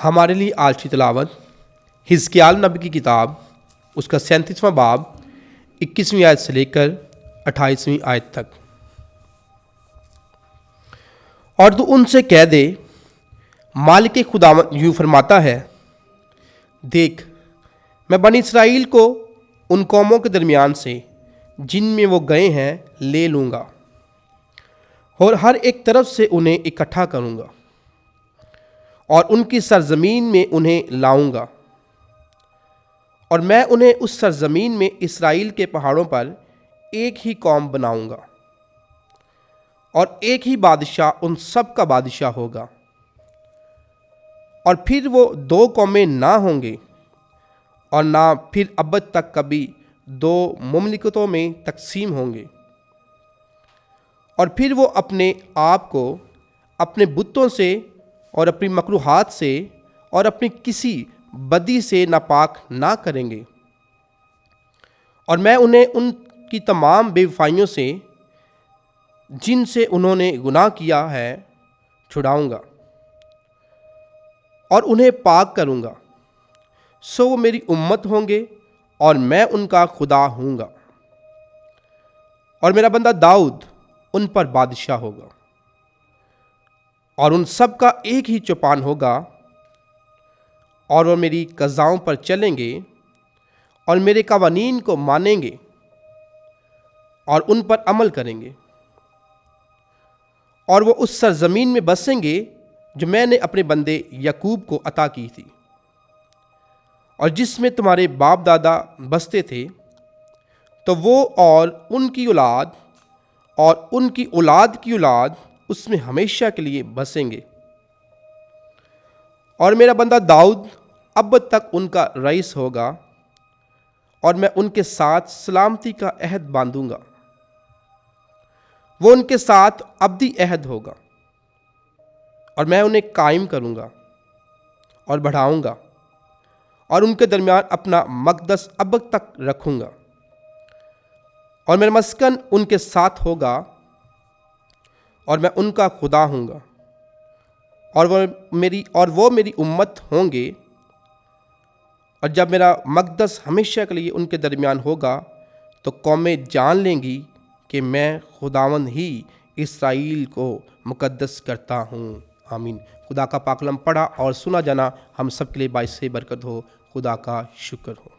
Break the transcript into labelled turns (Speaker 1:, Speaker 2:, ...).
Speaker 1: हमारे लिए आज की तिलावत हिजकिय्याल नबी की किताब उसका 37वां बाब 21वीं आयत से लेकर 28वीं आयत तक। और तू उनसे कह दे, मालिक खुदावंद यूँ फरमाता है, देख, मैं बनी इसराइल को उन कौमों के दरमियान से जिनमें वो गए हैं ले लूँगा और हर एक तरफ से उन्हें इकट्ठा करूँगा और उनकी सरजमीन में उन्हें लाऊंगा। और मैं उन्हें उस सरजमीन में इसराइल के पहाड़ों पर एक ही कौम बनाऊंगा और एक ही बादशाह उन सब का बादशाह होगा। और फिर वो दो कौमें ना होंगे और ना फिर अब तक कभी दो मुमलिकतों में तकसीम होंगे। और फिर वो अपने आप को अपने बुतों से और अपनी मकरूहात से और अपनी किसी बदी से नापाक ना करेंगे। और मैं उन्हें उनकी तमाम बेवफाइयों से जिनसे उन्होंने गुनाह किया है छुड़ाऊंगा और उन्हें पाक करूंगा। सो वो मेरी उम्मत होंगे और मैं उनका खुदा हूँगा। और मेरा बंदा दाऊद उन पर बादशाह होगा और उन सब का एक ही चौपान होगा। और वो मेरी कज़ाओं पर चलेंगे और मेरे कवानीन को मानेंगे और उन पर अमल करेंगे। और वो उस सरजमीन में बसेंगे जो मैंने अपने बंदे यकूब को अता की थी और जिसमें तुम्हारे बाप दादा बसते थे। तो वो और उनकी औलाद और उनकी औलाद की औलाद उसमें हमेशा के लिए बसेंगे। और मेरा बंदा दाऊद अब तक उनका रईस होगा और मैं उनके साथ सलामती का अहद बांधूंगा। वो उनके साथ अब्दी अहद होगा और मैं उन्हें कायम करूंगा और बढ़ाऊंगा और उनके दरमियान अपना मकदस अब तक रखूंगा। और मेरा मस्कन उनके साथ होगा और मैं उनका खुदा हूँगा और वो मेरी उम्मत होंगे। और जब मेरा मकदस हमेशा के लिए उनके दरमियान होगा तो कौमें जान लेंगी कि मैं खुदावंद ही इसराइल को मुकद्दस करता हूँ। आमीन। खुदा का पाकलम पढ़ा और सुना जाना हम सब के लिए बाइस से बरकत हो। खुदा का शुक्र हो।